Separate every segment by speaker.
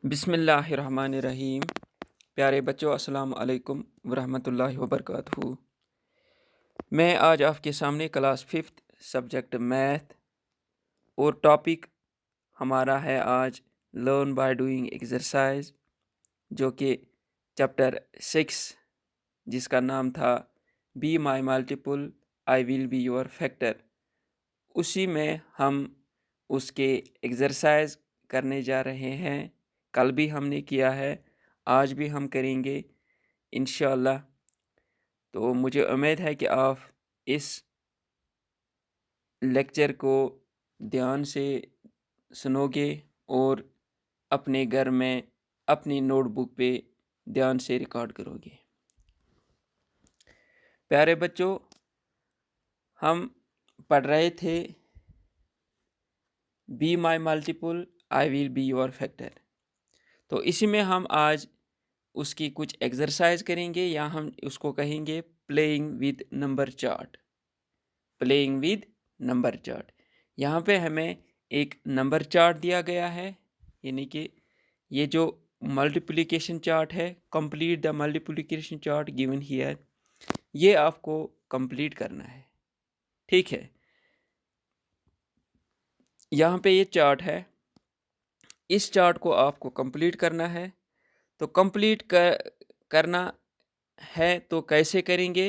Speaker 1: बिस्मिल्लाहिर्रहमानिर्रहीम। प्यारे बच्चों, अस्सलाम अलैकुम वरहमतुल्लाहि वबरकातुहू। मैं आज आपके सामने क्लास 5th सब्जेक्ट मैथ और टॉपिक हमारा है आज लर्न बाय डूइंग एक्सरसाइज, जो कि चैप्टर 6 जिसका नाम था be my multiple I will be your factor. उसी में हम उसके एक्सरसाइज करने जा रहे हैं। कल भी हमने किया है, आज भी हम करेंगे इंशाअल्लाह। तो मुझे उम्मीद है कि आप इस लेक्चर को ध्यान से सुनोगे और अपने घर में अपनी नोटबुक पे ध्यान से रिकॉर्ड करोगे। प्यारे बच्चों, हम पढ़ रहे थे be my multiple I will be your factor. तो इसी में हम आज उसकी कुछ एक्सरसाइज करेंगे, या हम उसको कहेंगे playing with number chart. Playing with number chart, यहाँ पे हमें एक नंबर चार्ट दिया गया है, यानी कि ये जो मल्टीप्लिकेशन चार्ट है, complete the multiplication chart given here, ये आपको कंप्लीट करना है। ठीक है, यहाँ पे ये चार्ट है, इस चार्ट को आपको कंप्लीट करना है। तो कंप्लीट करना है तो कैसे करेंगे,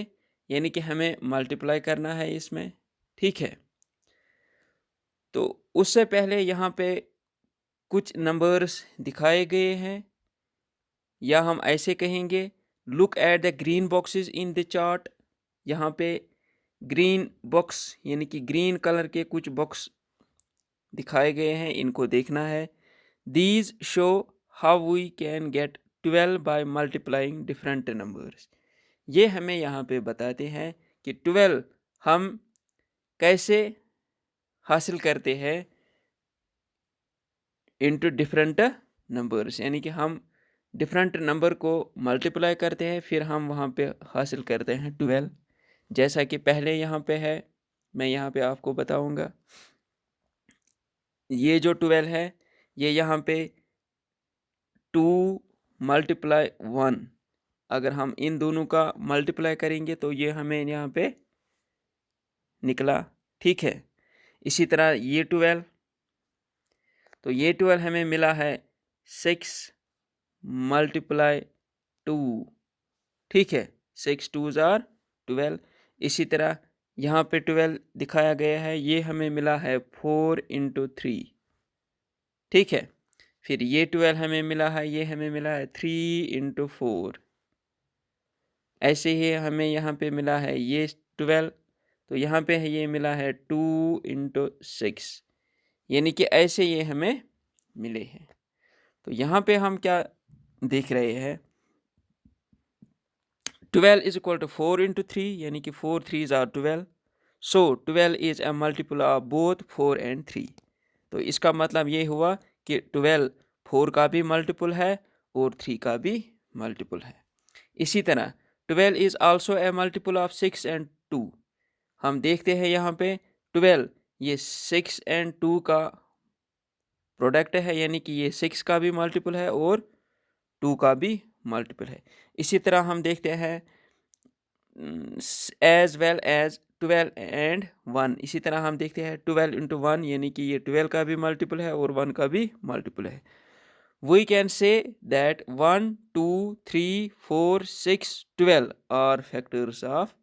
Speaker 1: यानी कि हमें मल्टीप्लाई करना है इसमें। ठीक है, तो उससे पहले यहाँ पे कुछ नंबर्स दिखाए गए हैं, या हम ऐसे कहेंगे look at the green boxes in the chart. यहाँ पे ग्रीन बॉक्स यानी कि ग्रीन कलर के कुछ बॉक्स दिखाए गए हैं, इनको देखना है। These show how we can get 12 by multiplying different numbers. ये हमें यहाँ पे बताते हैं कि 12 हम कैसे हासिल करते हैं इनटू डिफरेंट नंबर्स, यानी कि हम डिफरेंट नंबर को मल्टीप्लाई करते हैं, फिर हम वहाँ पे हासिल करते हैं 12। जैसा कि पहले यहाँ पे है, मैं यहाँ पे आपको बताऊँगा। ये जो 12 है, ये यहाँ पे 2 मल्टीप्लाई 1, अगर हम इन दोनों का मल्टीप्लाई करेंगे तो ये हमें यहाँ पे निकला। ठीक है, इसी तरह ये 12, तो ये 12 हमें मिला है 6 मल्टीप्लाई 2। ठीक है, 6 2s आर 12। इसी तरह यहाँ पे 12 दिखाया गया है, ये हमें मिला है 4 इंटू 3। ठीक है, फिर ये 12 हमें मिला है, ये हमें मिला है 3 इंटू 4। ऐसे ही हमें यहाँ पे मिला है ये 12, तो यहाँ पे ये मिला है 2 इंटू 6, यानी कि ऐसे ये हमें मिले हैं। तो यहाँ पे हम क्या देख रहे हैं, 12 इज इक्वल टू 4 इंटू 3, यानी कि 4 3s are 12। So 12 is a multiple of both 4 and 3। तो इसका मतलब ये हुआ कि 12 4 का भी मल्टीपल है और 3 का भी मल्टीपल है। इसी तरह 12 is also a multiple of 6 and 2। हम देखते हैं यहाँ पे 12 ये 6 एंड 2 का प्रोडक्ट है, यानी कि ये 6 का भी मल्टीपल है और 2 का भी मल्टीपल है। इसी तरह हम देखते हैं एज वेल एज 12 एंड 1। इसी तरह हम देखते हैं 12 इंटू 1, यानी कि ये 12 का भी मल्टीपल है और 1 का भी मल्टीपल है। We can say that 1 2 3 4 6 12 are factors of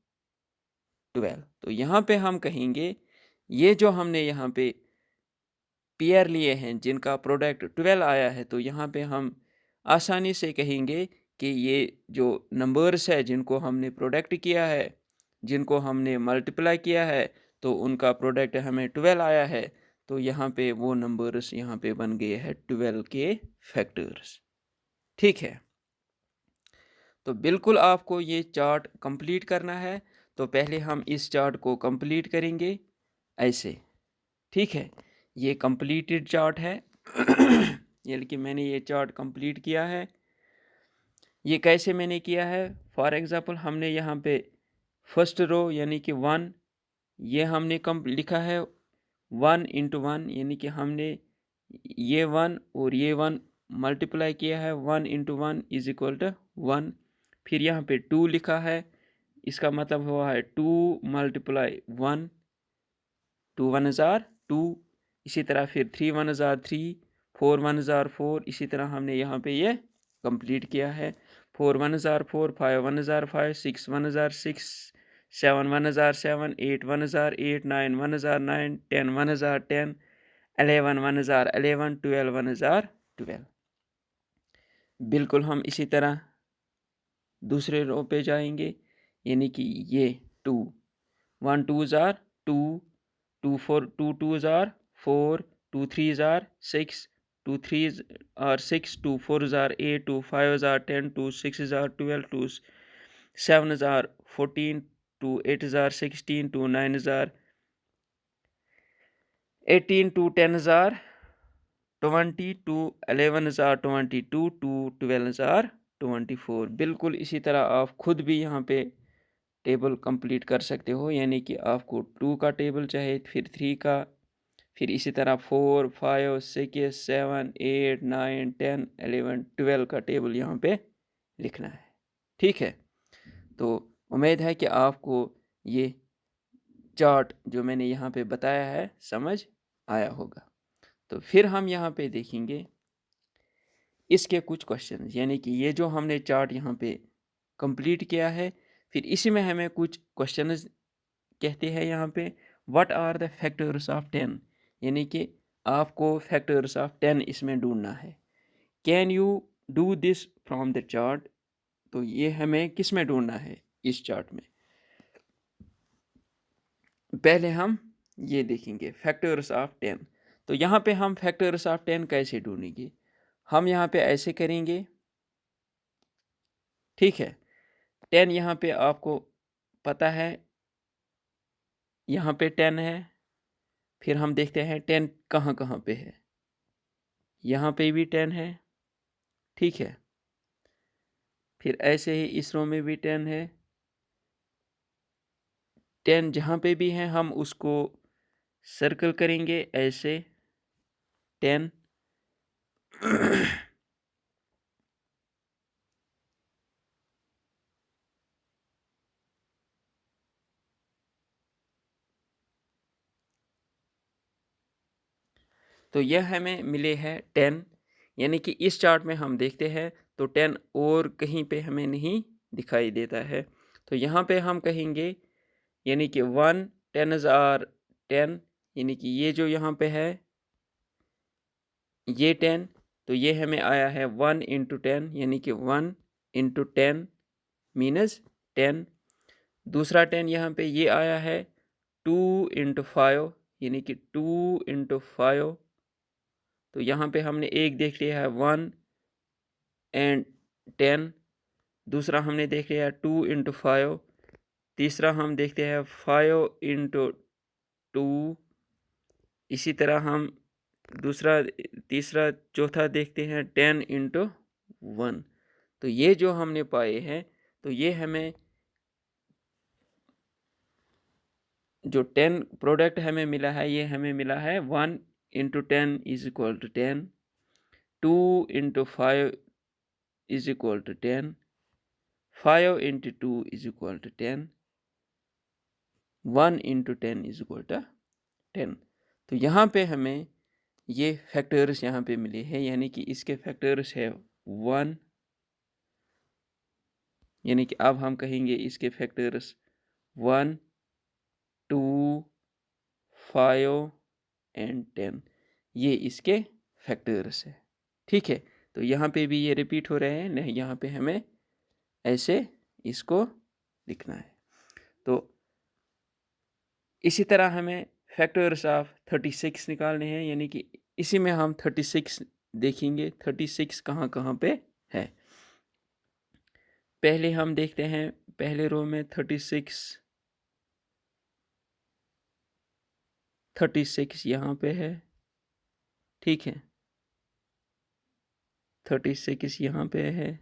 Speaker 1: 12। तो यहाँ पे हम कहेंगे ये जो हमने यहाँ पे पेयर लिए हैं जिनका प्रोडक्ट 12 आया है, तो यहाँ पे हम आसानी से कहेंगे कि ये जो नंबर्स है जिनको हमने प्रोडक्ट किया है, जिनको हमने मल्टीप्लाई किया है, तो उनका प्रोडक्ट हमें 12 आया है। तो यहाँ पे वो नंबर्स यहाँ पे बन गए हैं 12 के फैक्टर्स। ठीक है, तो बिल्कुल आपको ये चार्ट कंप्लीट करना है। तो पहले हम इस चार्ट को कंप्लीट करेंगे ऐसे। ठीक है, ये कंप्लीटेड चार्ट है यानी कि मैंने ये चार्ट कंप्लीट किया है। ये कैसे मैंने किया है, फॉर एग्जांपल हमने यहाँ पे फर्स्ट रो यानी कि 1, ये हमने कम लिखा है 1 इंटू 1, यानी कि हमने ये 1 और ये 1 मल्टीप्लाई किया है 1 इंटू 1 इज इक्वल टू 1। फिर यहाँ पे 2 लिखा है, इसका मतलब हुआ है 2 मल्टीप्लाई 1, 2 1 जार 2। इसी तरह फिर 3 1 जार 3, 4 1 जार 4। इसी तरह हमने यहाँ पे ये कंप्लीट किया है। 4 1 jar 4, 5 1 jar 5, 6 1 jar 6, 7 1 jar 7, 8 1 jar 8, 9 1 jar 9, 10 1 jar 10, 11 1 jar 11, 12 1 jar 12। बिल्कुल हम इसी तरह दूसरे रो पे जाएंगे, यानी कि ये 2 1 2 jar 2, 2 4 2 2 jar 4, 2 3 jar 6, 2 3 are 6, 2 4 jar 8, 2 5 jar 10, 2 6 jar 12, 2 7 jar 14, 2 8 jar 16, 2 9 jar 18, 2 10 jar 20, 2 11 jar 22, 2 12 jar 24। बिल्कुल इसी तरह आप खुद भी यहाँ पे टेबल कंप्लीट कर सकते हो, यानी कि आपको 2 का टेबल चाहे, फिर 3 का, फिर इसी तरह 4 5 6 7 8 9 10 11 12 का टेबल यहाँ पे लिखना है। ठीक है, तो उम्मीद है कि आपको ये चार्ट जो मैंने यहाँ पे बताया है समझ आया होगा। तो फिर हम यहाँ पे देखेंगे इसके कुछ क्वेश्चन, यानी कि ये जो हमने चार्ट यहाँ पे कंप्लीट किया है, फिर इसी में हमें कुछ क्वेश्चन कहते हैं यहाँ पे what are the factors of 10, यानी कि आपको फैक्टर्स ऑफ 10 इसमें ढूंढना है। Can you do this from the chart, तो ये हमें किस में ढूंढना है इस चार्ट में। पहले हम ये देखेंगे फैक्टर्स ऑफ 10। तो यहाँ पे हम फैक्टर्स ऑफ 10 कैसे ढूंढेंगे, हम यहाँ पे ऐसे करेंगे। ठीक है, 10 यहाँ पे आपको पता है, यहाँ पे 10 है। फिर हम देखते हैं 10 कहाँ कहाँ पे है, यहाँ पे भी 10 है। ठीक है, फिर ऐसे ही इस रो में भी 10 है। 10 जहाँ पे भी है हम उसको सर्कल करेंगे ऐसे 10। तो यह हमें मिले हैं 10, यानी कि इस चार्ट में हम देखते हैं तो 10 और कहीं पे हमें नहीं दिखाई देता है। तो यहाँ पे हम कहेंगे, यानी कि 1 10 आर 10, यानी कि ये जो यहाँ पे है ये 10, तो ये हमें आया है 1 इंटू 10, यानी कि 1 इंटू 10 मीनस 10। दूसरा 10 यहाँ पे ये आया है 2 इंटू 5, यानी कि 2 इंटू 5। तो यहाँ पे हमने एक देख लिया है 1 एंड 10। दूसरा हमने देख लिया 2 इंटू 5। तीसरा हम देखते हैं 5 इंटू 2। इसी तरह हम दूसरा तीसरा चौथा देखते हैं 10 इंटू 1। तो ये जो हमने पाए हैं, तो ये हमें जो 10 प्रोडक्ट हमें मिला है, ये हमें मिला है 1 into 10 is equal to 10, 2 into 5 is equal to 10, 5 into 2 is equal to 10, 1 into 10 is equal to 10। तो यहाँ पे हमें ये फैक्टर्स यहाँ पे मिले हैं, यानी कि इसके फैक्टर्स है 1, यानी कि अब हम कहेंगे इसके फैक्टर्स 1 2 5 एंड 10, ये इसके फैक्टर्स है। ठीक है, तो यहाँ पे भी ये रिपीट हो रहे हैं, नहीं यहाँ पे हमें ऐसे इसको लिखना है। तो इसी तरह हमें फैक्टर्स ऑफ 36 निकालने हैं, यानी कि इसी में हम 36 देखेंगे 36 कहाँ कहाँ पे है। पहले हम देखते हैं पहले रो में 36 यहाँ पे है। ठीक है, 36 यहाँ पे है,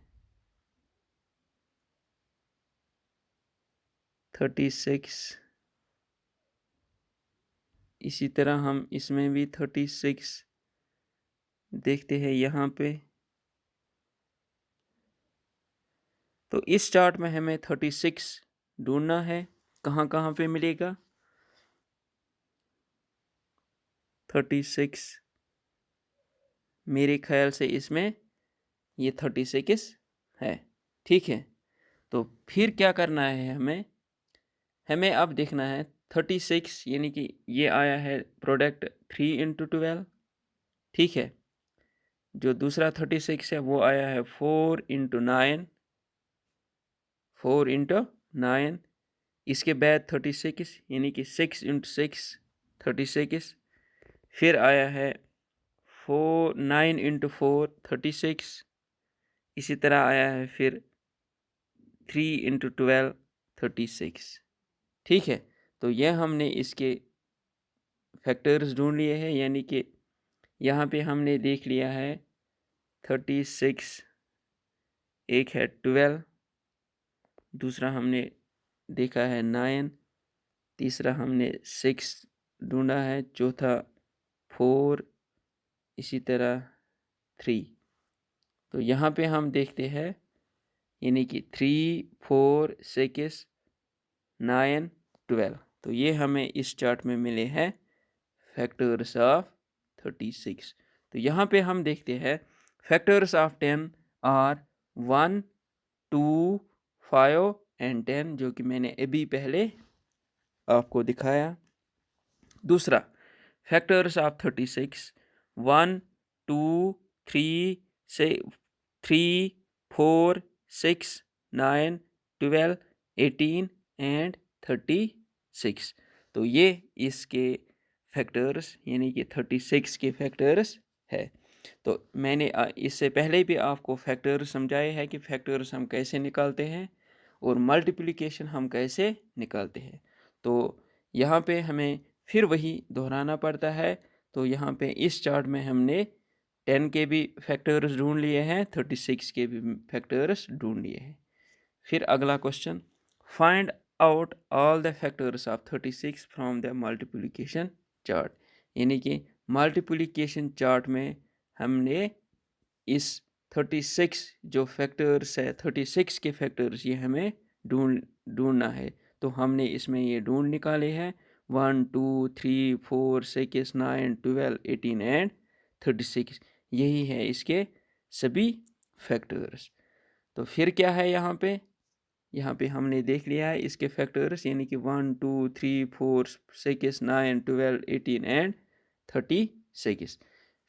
Speaker 1: 36 इसी तरह हम इसमें भी 36 देखते हैं यहाँ पे। तो इस चार्ट में हमें 36 ढूंढना है, कहाँ कहाँ पे मिलेगा 36। मेरे ख्याल से इसमें ये 36 है, ठीक है। तो फिर क्या करना है हमें हमें अब देखना है 36 यानी कि ये आया है प्रोडक्ट 3 × 12, ठीक है। जो दूसरा 36 है वो आया है 4 × 9, 4 × 9। इसके बाद 36 यानी कि 6 × 6 36। फिर आया है 9 × 4 36। इसी तरह आया है फिर 3 × 12 36, ठीक है। तो यह हमने इसके फैक्टर्स ढूंढ लिए हैं, यानी कि यहाँ पे हमने देख लिया है 36, एक है 12, दूसरा हमने देखा है 9, तीसरा हमने 6 ढूंढा है, चौथा 4, इसी तरह 3। तो यहाँ पे हम देखते हैं यानी कि 3, 4, 6, 9, 12। तो ये हमें इस चार्ट में मिले हैं फैक्टर्स ऑफ 36। तो यहाँ पे हम देखते हैं फैक्टर्स ऑफ 10 आर 1, 2, 5 एंड 10, जो कि मैंने अभी पहले आपको दिखाया। दूसरा फैक्टर्स ऑफ 36 1, 2, 3, 4, 6, 9, 12, 18 एंड 36। तो ये इसके फैक्टर्स यानी कि 36 के फैक्टर्स है। तो मैंने इससे पहले भी आपको फैक्टर्स समझाए हैं कि फैक्टर्स हम कैसे निकालते हैं और मल्टीप्लिकेशन हम कैसे निकालते हैं। तो यहाँ पे हमें फिर वही दोहराना पड़ता है। तो यहाँ पे इस चार्ट में हमने 10 के भी फैक्टर्स ढूंढ लिए हैं, 36 के भी फैक्टर्स ढूंढ लिए हैं। फिर अगला question, find out all the factors of 36 from the multiplication chart. यानी कि मल्टीप्लिकेशन चार्ट में हमने इस 36 जो फैक्टर्स है, 36 के फैक्टर्स ये हमें ढूंढना है। तो हमने इसमें ये ढूंढ निकाले हैं 1, 2, 3, 4, 6, 9, 12, 18 एंड 36। यही है इसके सभी फैक्टर्स। तो फिर क्या है यहाँ पे हमने देख लिया है इसके फैक्टर्स यानी कि 1, 2, 3, 4, 6, 9, 12, 18 एंड 36।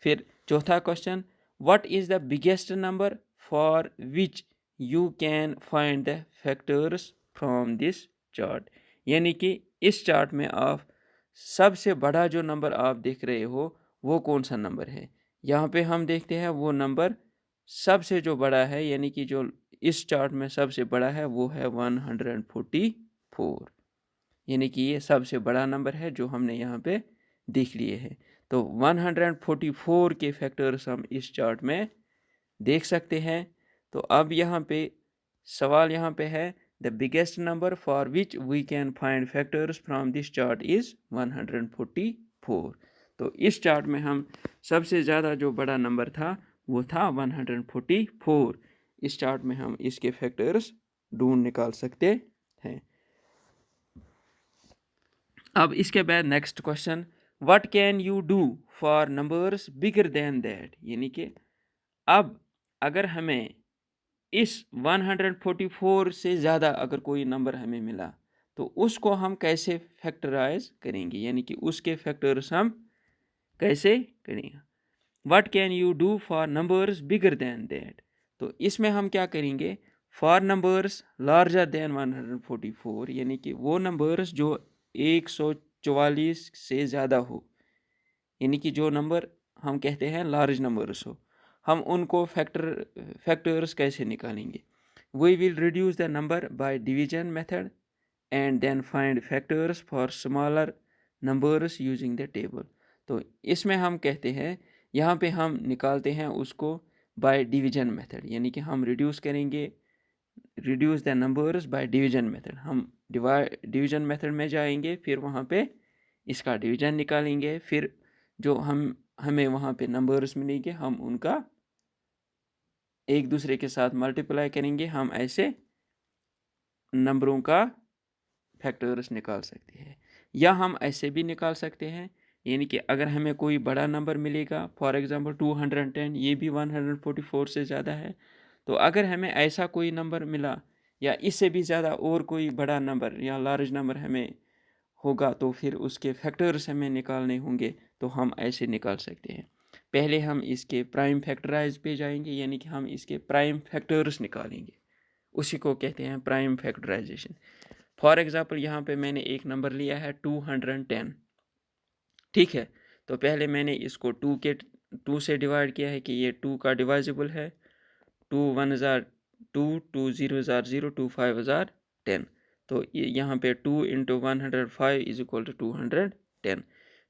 Speaker 1: फिर चौथा question, what is the biggest number for which you can find the factors from this chart. यानी कि इस चार्ट में आप सबसे बड़ा जो नंबर आप देख रहे हो वो कौन सा नंबर है। यहाँ पे हम देखते हैं वो नंबर सबसे जो बड़ा है यानी कि जो इस चार्ट में सबसे बड़ा है वो है 144, यानी कि ये सबसे बड़ा नंबर है जो हमने यहाँ पे देख लिए हैं। तो 144 के फैक्टर्स हम इस चार्ट में देख सकते हैं। तो अब यहाँ पे सवाल यहाँ पे है the biggest number for which we can find factors from this chart is 144। तो इस चार्ट में हम सबसे ज़्यादा जो बड़ा नंबर था वो था 144। इस चार्ट में हम इसके फैक्टर्स ढूंढ निकाल सकते हैं। अब इसके बाद next question, what can you do for numbers bigger than that. यानी कि अब अगर हमें इस 144 से ज़्यादा अगर कोई नंबर हमें मिला तो उसको हम कैसे फैक्टराइज करेंगे, यानी कि उसके फैक्टर्स हम कैसे करेंगे। What can you do for numbers bigger than that. तो इसमें हम क्या करेंगे, फॉर नंबर्स लार्जर देन 144, यानी कि वो नंबर्स जो 144 से ज़्यादा हो, यानी कि जो नंबर हम कहते हैं लार्ज नंबर्स हो, हम उनको फैक्टर्स कैसे निकालेंगे। We will reduce the number by division method and then find factors for smaller numbers using the table. तो इसमें हम कहते हैं यहाँ पे हम निकालते हैं उसको बाय डिवीजन मेथड, यानी कि हम reduce the numbers by division method. हम डिवीजन मेथड में जाएंगे, फिर वहाँ पे इसका डिवीजन निकालेंगे, फिर जो हमें वहाँ पे नंबर्स मिलेंगे हम उनका एक दूसरे के साथ मल्टीप्लाई करेंगे। हम ऐसे नंबरों का फैक्टर्स निकाल सकते हैं। या हम ऐसे भी निकाल सकते हैं, यानी कि अगर हमें कोई बड़ा नंबर मिलेगा, फॉर एग्जांपल 210, ये भी 144 से ज़्यादा है, तो अगर हमें ऐसा कोई नंबर मिला या इससे भी ज़्यादा और कोई बड़ा नंबर या लार्ज नंबर हमें होगा, तो फिर उसके फैक्टर्स हमें निकालने होंगे, तो हम ऐसे निकाल सकते हैं। पहले हम इसके प्राइम फैक्टराइज पे जाएंगे, यानी कि हम इसके प्राइम फैक्टर्स निकालेंगे, उसी को कहते हैं प्राइम फैक्टराइजेशन। फॉर एग्जांपल यहाँ पे मैंने एक नंबर लिया है 210, ठीक है। तो पहले मैंने इसको 2 से डिवाइड किया है कि ये 2 का डिवाइजिबल है। 2 1 जार 2, 2 0 जार 0, 2 5 जार 10। तो यहाँ पे 2 इंटू 105 इज इक्वल टू 210।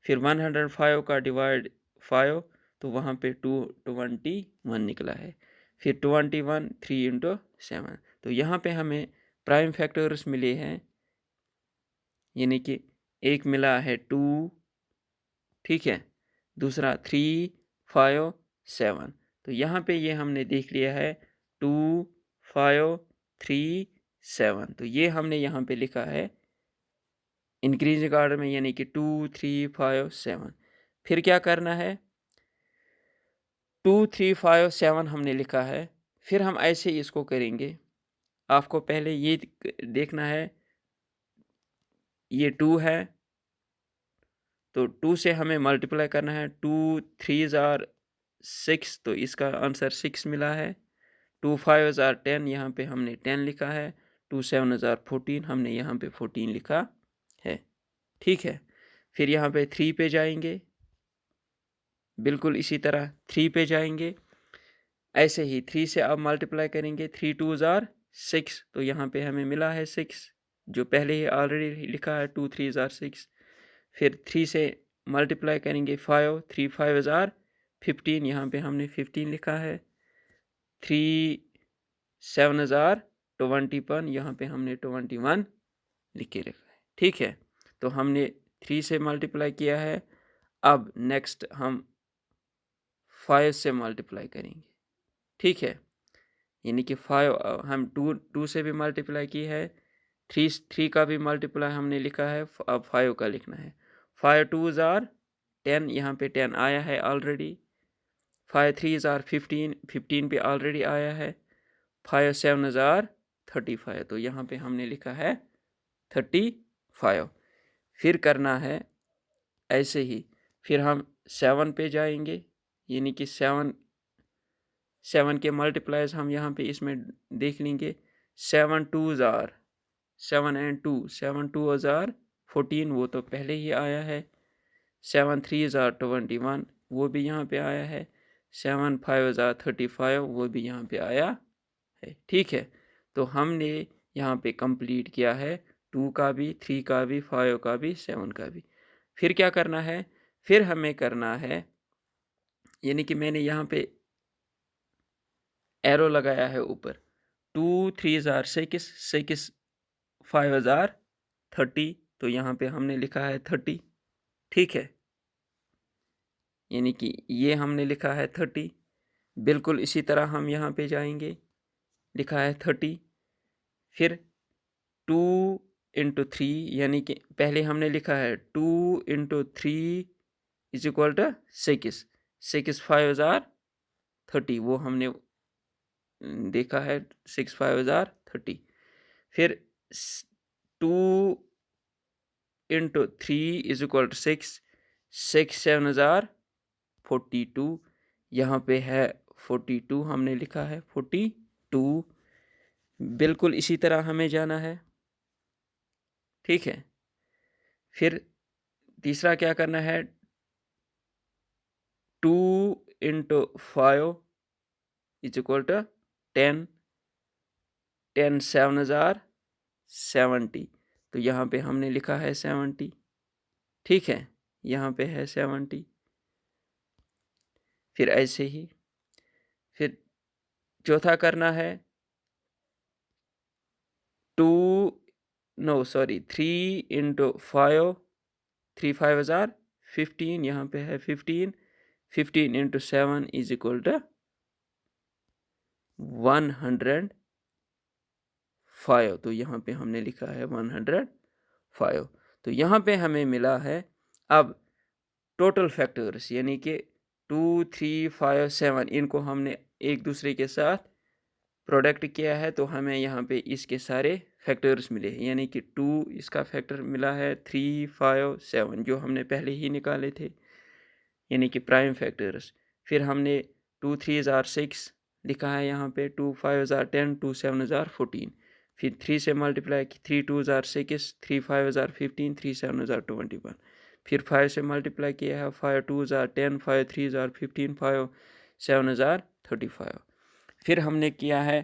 Speaker 1: फिर 105 का डिवाइड 5, तो वहाँ पे 221 निकला है। फिर 21 3 इंटू 7। तो यहाँ पे हमें प्राइम फैक्टर्स मिले हैं, यानी कि एक मिला है 2, ठीक है, दूसरा 3 5 7। तो यहाँ पे ये हमने देख लिया है 2 5 3 7। तो ये हमने यहाँ पे लिखा है इंक्रीजिंग ऑर्डर में, यानी कि 2 3 5 7। फिर क्या करना है, 2 3 5 7 हमने लिखा है, फिर हम ऐसे इसको करेंगे। आपको पहले ये देखना है, ये 2 है, तो 2 से हमें मल्टीप्लाई करना है। 2 3 जार 6, तो इसका आंसर 6 मिला है। 2 5 जार 10, यहाँ पे हमने 10 लिखा है। 2 7 जार 14, हमने यहाँ पे 14 लिखा है, ठीक है। फिर यहाँ पे 3 पे जाएंगे, बिल्कुल इसी तरह 3 पे जाएंगे। ऐसे ही 3 से अब मल्टीप्लाई करेंगे। 3 2 जार 6, तो यहाँ पे हमें मिला है 6, जो पहले ही ऑलरेडी लिखा है 2 3 जार 6। फिर 3 से मल्टीप्लाई करेंगे 5, 3 5 जार 15, यहाँ पे हमने 15 लिखा है। 3 7 जार 21, यहाँ पे हमने 21 लिख के रखा है, ठीक है। तो हमने 3 से मल्टीप्लाई किया है। अब नेक्स्ट हम 5 से मल्टीप्लाई करेंगे, ठीक है, यानी कि 5 हम 2 से भी मल्टीप्लाई की है। 3 का भी मल्टीप्लाई हमने लिखा है, अब 5 का लिखना है। 5 2 जार 10, यहाँ पे 10 आया है ऑलरेडी। 5 3 जार 15, 15 पे ऑलरेडी आया है। 5 7 जार 35, तो यहाँ पे हमने लिखा है 35। फिर करना है ऐसे ही, फिर हम 7 पे जाएंगे, यानी कि 7 के मल्टीप्लाइज हम यहाँ पे इसमें देख लेंगे। 7 2 जार 7 एंड 2, 7 2 जार 14, वो तो पहले ही आया है। 7 3 जार 21, वो भी यहाँ पे आया है। 7 5 जार 35, वो भी यहाँ पे आया है, ठीक है। तो हमने यहाँ पे कंप्लीट किया है 2 का भी, 3 का भी, 5 का भी, 7 का भी। फिर क्या करना है, फिर हमें करना है, यानी कि मैंने यहाँ पे एरो लगाया है ऊपर। 2 3 जार 6, 6 5 जार 30, तो यहाँ पे हमने लिखा है 30, ठीक है, यानी कि ये हमने लिखा है 30। बिल्कुल इसी तरह हम यहाँ पे जाएंगे, लिखा है 30। फिर 2 इंटू 3, यानी कि पहले हमने लिखा है 2 इंटू 3 इज इक्वल टू 6, 6 5 जार 30, वो हमने देखा है 6 5 जार 30। फिर 2 इंटू 3 इज इक्वल टू 6, 6 7 जार 42, यहाँ पे है 42, हमने लिखा है 42। बिल्कुल इसी तरह हमें जाना है, ठीक है। फिर तीसरा क्या करना है, 2 इंटू 5 इज इक्वल टू 10, 10 7 जार 70, तो यहाँ पे हमने लिखा है 70, ठीक है, यहाँ पे है 70। फिर ऐसे ही, फिर चौथा करना है 3 इंटू 5, 3 5 जार 15, यहाँ पे है 15, 15 इंटू 7 इज इक्वल टू 105, 105, तो यहाँ पे हमने लिखा है 105। तो यहाँ पे हमें मिला है अब टोटल फैक्टर्स, यानी कि 2, 3, 5, 7 इनको हमने एक दूसरे के साथ प्रोडक्ट किया है, तो हमें यहाँ पे इसके सारे फैक्टर्स मिले हैं, यानी कि 2 इसका फैक्टर मिला है, 3, 5, 7 जो हमने पहले ही निकाले थे, यानी कि प्राइम फैक्टर्स। फिर हमने 2 3s are 6 लिखा है यहाँ पे, 2 5s are 10, 2 7s are 14। फिर 3 से multiply, 3 2s are 6, 3 5s are 15, 3 7s are 21। फिर 5 से मल्टीप्लाई किया है, 5 2s are 10, 5 3s are 15, 5 7s are 35। फिर हमने किया है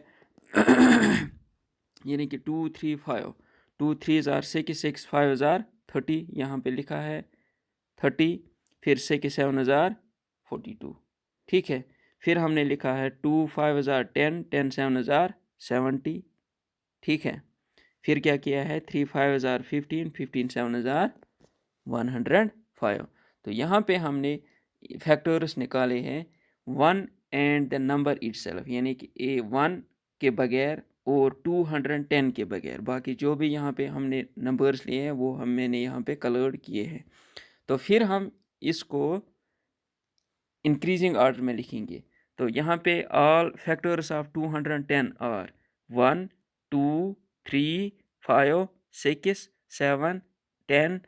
Speaker 1: यानी कि 2 3 5, 2 3s are 6, 6 5s are 30, यहाँ पे लिखा है 30। फिर 6 7s are 42, ठीक है। फिर हमने लिखा है 2 5s are 10, 10 7s are 70, ठीक है। फिर क्या किया है, 3 5s are 15, 15 7s are 105। तो यहाँ पे हमने फैक्टर्स निकाले हैं 1 एंड द नंबर इटसेल्फ, यानी कि A1 के बगैर और 210 के बगैर। बाकी जो भी यहाँ पे हमने नंबर्स लिए हैं वो मैंने यहाँ पे कलर्ड किए हैं। तो फिर हम इसको इंक्रीजिंग ऑर्डर में लिखेंगे। तो यहाँ पे all factors of 210 are 1 2 3 5 6 7 10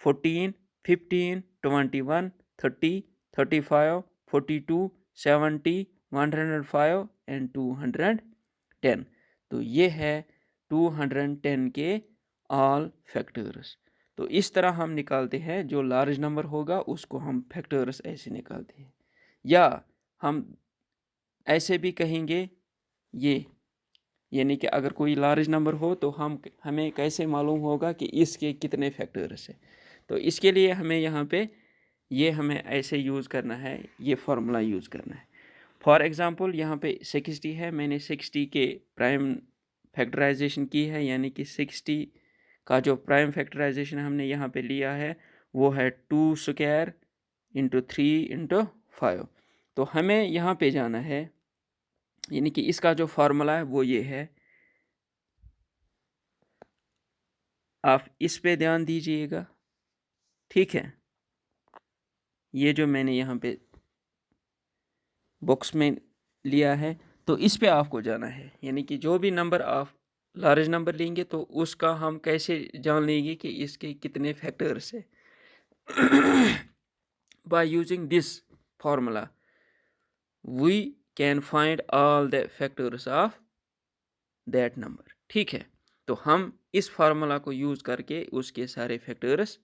Speaker 1: 14 15 21 30 35 42 70 105 and 210। तो ये है 210 के ऑल फैक्टर्स। तो इस तरह हम निकालते हैं, जो लार्ज नंबर होगा उसको हम फैक्टर्स ऐसे निकालते हैं, या हम ऐसे भी कहेंगे ये, यानी कि अगर कोई लार्ज नंबर हो तो हमें कैसे मालूम होगा कि इसके कितने फैक्टर्स हैं। तो इसके लिए हमें यहाँ पे ये हमें ऐसे यूज़ करना है, ये फार्मूला यूज़ करना है। फॉर एग्ज़ाम्पल यहाँ पे 60 है, मैंने 60 के प्राइम फैक्टराइजेशन की है, यानी कि 60 का जो प्राइम फैक्टराइजेशन हमने यहाँ पे लिया है वो है 2 स्क्वायर इंटू 3 इंटू 5। तो हमें यहाँ पे जाना है, यानी कि इसका जो फार्मूला है वो ये है, आप इस पे ध्यान दीजिएगा, ठीक है। ये जो मैंने यहाँ पे बॉक्स में लिया है, तो इस पे आपको जाना है, यानी कि जो भी नंबर आप लार्ज नंबर लेंगे तो उसका हम कैसे जान लेंगे कि इसके कितने फैक्टर्स है। By using this formula we can find all the factors of that number, ठीक है। तो हम इस फार्मूला को यूज़ करके उसके सारे फैक्टर्स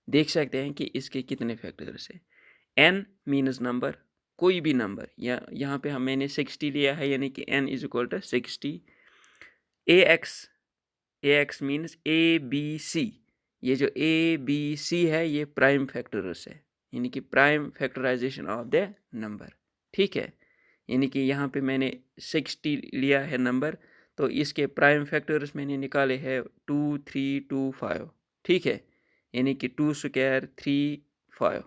Speaker 1: देख सकते हैं कि इसके कितने फैक्टर्स हैं। n मीन्स नंबर, कोई भी नंबर, या यहाँ पे मैंने 60 लिया है, यानी कि n is equal to 60। ax means ABC, ये जो ABC है ये प्राइम फैक्टर्स है, यानी कि prime factorization of the number, ठीक है। यानी कि यहाँ पे मैंने 60 लिया है नंबर, तो इसके प्राइम फैक्टर्स मैंने निकाले हैं 2 3 2 5, ठीक है। यानी कि 2 स्क्वायर 3 5।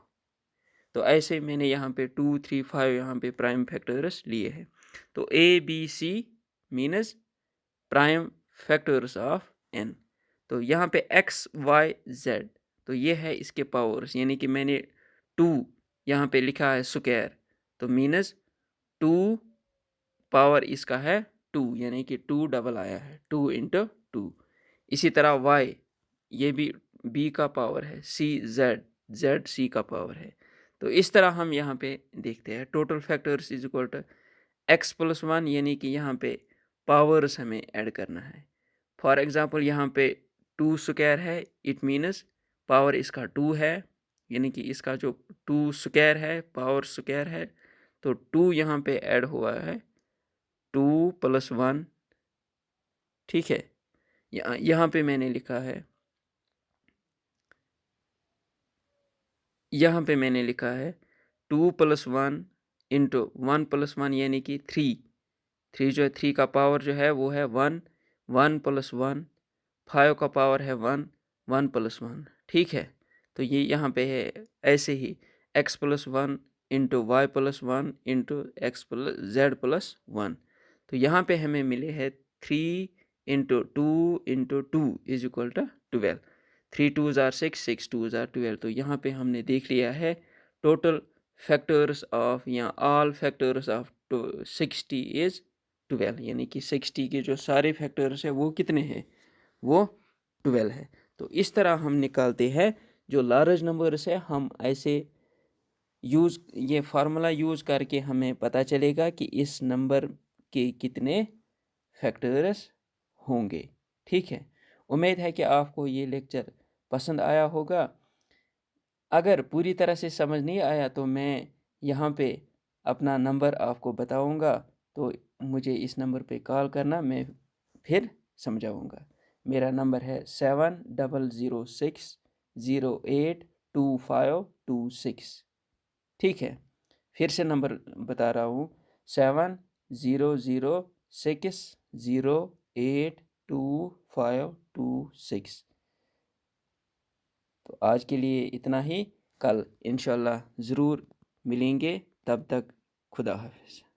Speaker 1: तो ऐसे मैंने यहाँ पे 2 3 5 यहाँ पे प्राइम फैक्टर्स लिए हैं। तो ABC means prime factors of n। तो यहाँ पे x y z, तो ये है इसके पावर्स, यानी कि मैंने 2 यहाँ पे लिखा है स्क्वायर, तो मीन्स 2 पावर इसका है 2, यानी कि 2 डबल आया है, 2 इंटू 2। इसी तरह y, ये भी b का पावर है, c z, z c का पावर है। तो इस तरह हम यहाँ पे देखते हैं total factors is equal to x plus 1, यानी कि यहाँ पे पावर्स हमें ऐड करना है। फॉर एग्जांपल यहाँ पे 2 स्क्वायर है, इट मीन्स पावर इसका 2 है, यानी कि इसका जो 2 स्क्वायर है पावर स्क्वायर है, तो 2 यहाँ पे ऐड हुआ है, 2 प्लस 1, ठीक है। यहाँ पे मैंने लिखा है, यहाँ पे मैंने लिखा है 2 प्लस 1 इंटू 1 प्लस 1, यानी कि 3 जो है 3 का पावर जो है वो है 1, 1 प्लस 1, 5 का पावर है 1, 1 प्लस 1, ठीक है। तो ये यहाँ पे है ऐसे ही x plus 1 into y plus 1 into x plus z plus 1। तो यहाँ पे हमें मिले हैं 3 into 2 is equal to 12। 3 2s are 6, 6 2s are 12। तो यहाँ पे हमने देख लिया है टोटल फैक्टर्स ऑफ या ऑल फैक्टर्स ऑफ 60 इज 12, यानी कि 60 के जो सारे फैक्टर्स है वो कितने हैं, वो 12 है। तो इस तरह हम निकालते हैं जो लार्ज नंबर्स है, हम ऐसे ये फार्मूला यूज़ करके हमें पता चलेगा कि इस नंबर के कितने फैक्टर्स होंगे। ठीक है, उम्मीद है कि आपको ये लेक्चर पसंद आया होगा। अगर पूरी तरह से समझ नहीं आया तो मैं यहाँ पे अपना नंबर आपको बताऊँगा, तो मुझे इस नंबर पे कॉल करना, मैं फिर समझाऊँगा। मेरा नंबर है 7006082526। ठीक है, फिर से नंबर बता रहा हूँ, 7006082526। तो आज के लिए इतना ही, कल इंशाल्लाह ज़रूर मिलेंगे, तब तक खुदा हाफिज़।